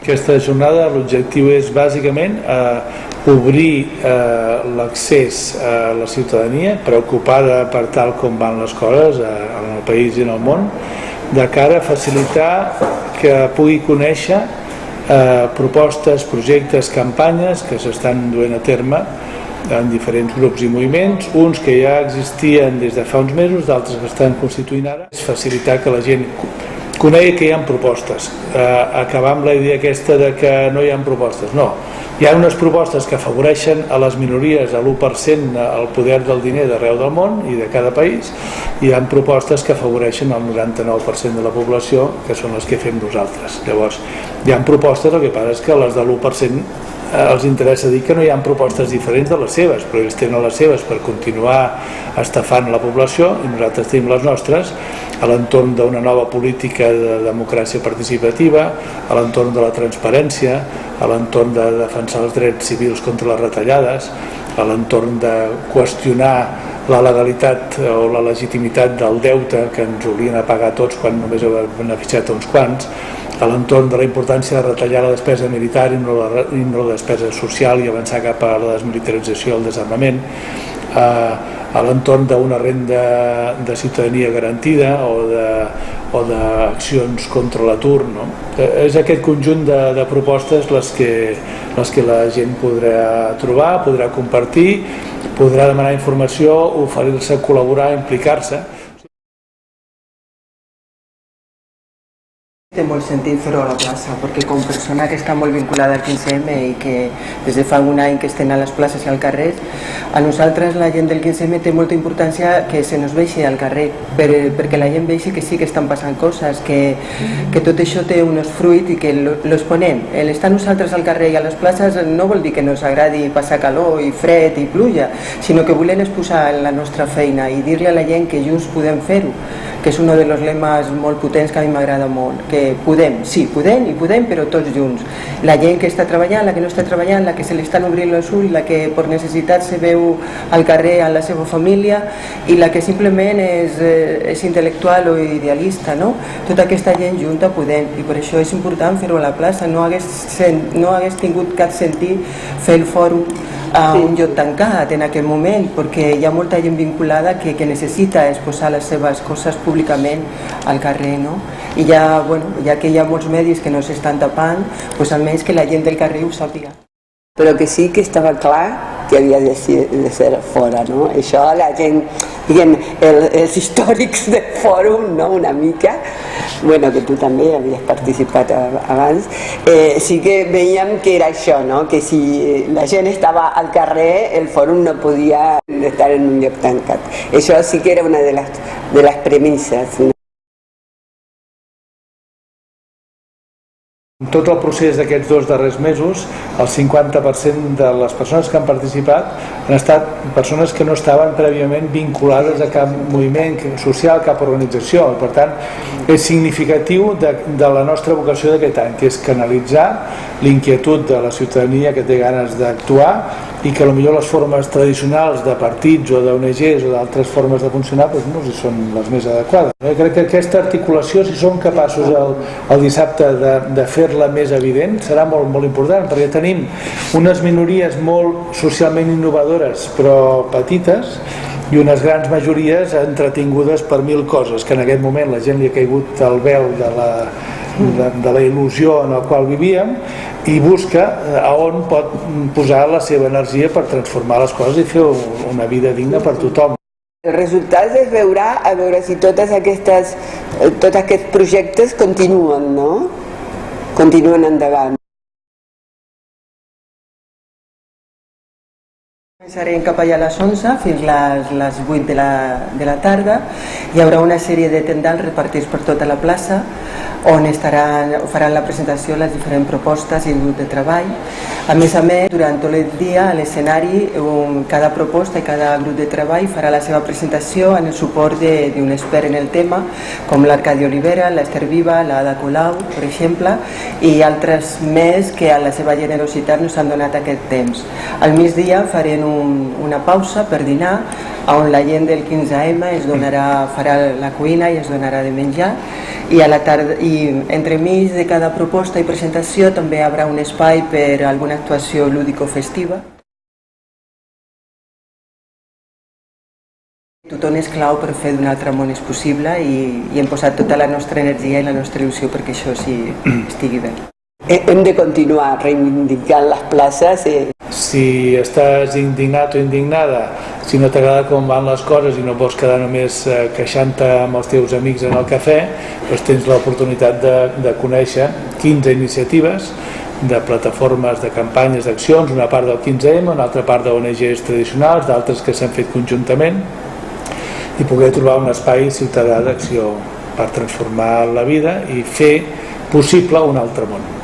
Aquesta jornada l'objectiu és bàsicament obrir l'accés a la ciutadania preocupada per tal com van les coses en el país i en el món, de cara a facilitar que pugui conèixer propostes, projectes, campanyes que s'estan duent a terme en diferents grups i moviments, uns que ja existien des de fa uns mesos, d'altres que estan constituint ara. És facilitar que la gent conegui que hi ha propostes, acabar amb la idea aquesta de que no hi ha propostes. No, hi ha unes propostes que afavoreixen a les minories, a l'1% el poder del diner d'arreu del món i de cada país, i hi ha propostes que afavoreixen el 99% de la població, que són les que fem nosaltres. Llavors, hi ha propostes, el que passa és que les de l'1% els interessa dir que no hi ha propostes diferents de les seves, però ells tenen les seves per continuar estafant la població i nosaltres tenim les nostres a l'entorn d'una nova política de democràcia participativa, a l'entorn de la transparència, a l'entorn de defensar els drets civils contra les retallades, a l'entorn de qüestionar la legalitat o la legitimitat del deute que ens oblien a pagar tots quan només ha beneficiat a uns quants, a l'entorn de la importància de retallar la despesa militar i no la despesa social i avançar cap a la desmilitarització i el desarmament, a l'entorn d'una renda de ciutadania garantida o d'accions contra l'atur, no? És aquest conjunt de propostes les que la gent podrà trobar, podrà compartir, podrà demanar informació, oferir-se a col·laborar, implicar-se. Té molt sentit fer-ho a la plaça, perquè com persona que està molt vinculada al 15M i que des de fa un any que estem a les places i al carrer, a nosaltres la gent del 15M té molta importància que se nos vegi al carrer, perquè la gent vegi que sí que estan passant coses, que tot això té uns fruits i que los ponem. L'estar nosaltres al carrer i a les places no vol dir que nos agradi passar calor i fred i pluja, sinó que volem exposar la nostra feina i dir-li a la gent que junts podem fer-ho, que és un dels lemes molt potents que a mi m'agrada molt, que podem, sí, podem i podem, però tots junts. La gent que està treballant, la que no està treballant, la que se li estan obrint els ulls, la que per necessitat se veu al carrer amb la seva família i la que simplement és intel·lectual o idealista, no? Tota aquesta gent junta podem, i per això és important fer-ho a la plaça. No hagués tingut cap sentit fer el fòrum a un lloc tancat en aquell moment, perquè hi ha molta gent vinculada que necessita exposar les seves coses públicament al carrer, no? I ja que hi ha molts medis que no s'estan tapant, doncs almenys que la gent del carrer ho sàpiga. Però que sí que estava clar que havia de ser fora, no? Això la gent, diguem, els històrics del fòrum, no? Una mica, bueno, que tu també havies participat abans, sí que veiem que era això, no? Que si la gent estava al carrer, el fòrum no podia estar en un lloc tancat. Això sí que era una de les premisses. En tot el procés d'aquests 2 darrers mesos, el 50% de les persones que han participat han estat persones que no estaven prèviament vinculades a cap moviment social, cap organització. Per tant, és significatiu de la nostra vocació d'aquest any, que és canalitzar l'inquietud de la ciutadania que té ganes d'actuar i que potser les formes tradicionals de partits o d'ONGs o d'altres formes de funcionar no són les més adequades. Crec que aquesta articulació, si som capaços el dissabte de fer-la més evident, serà molt, molt important, perquè tenim unes minories molt socialment innovadores però petites i unes grans majories entretingudes per 1000 coses, que en aquest moment la gent li ha caigut el vel de la il·lusió en la qual vivíem i busca a on pot posar la seva energia per transformar les coses i fer una vida digna per tothom. El resultat es veurà a veure si tots aquests projectes continuen, no? Continuen endavant. Començarem cap allà a les 11 fins les 8 de la tarda. Hi haurà una sèrie de tendals repartits per tota la plaça on faran la presentació les diferents propostes i grups de treball. A més, durant tot el dia a l'escenari cada proposta i cada grup de treball farà la seva presentació en el suport d'un expert en el tema, com l'Arcadi Olivera, l'Ester Viva, l'Ada Colau, per exemple, i altres més que a la seva generositat nos han donat aquest temps. Al migdia farem una pausa per dinar on la gent del 15M farà la cuina i es donarà de menjar, i a la tarda, i entremig de cada proposta i presentació també hi haurà un espai per a alguna actuació lúdico-festiva. Tothom és clau per fer d'un altre món és possible i hem posat tota la nostra energia i la nostra il·lusió perquè això sí estigui bé. Hem de continuar reivindicant les places. Si estàs indignat o indignada, si no t'agrada com van les coses i no vols quedar només queixant-te amb els teus amics en el cafè, doncs tens l'oportunitat de conèixer 15 iniciatives de plataformes, de campanyes, d'accions, una part del 15M, una altra part d'ONGs tradicionals, d'altres que s'han fet conjuntament, i poder trobar un espai ciutadà d'acció per transformar la vida i fer possible un altre món.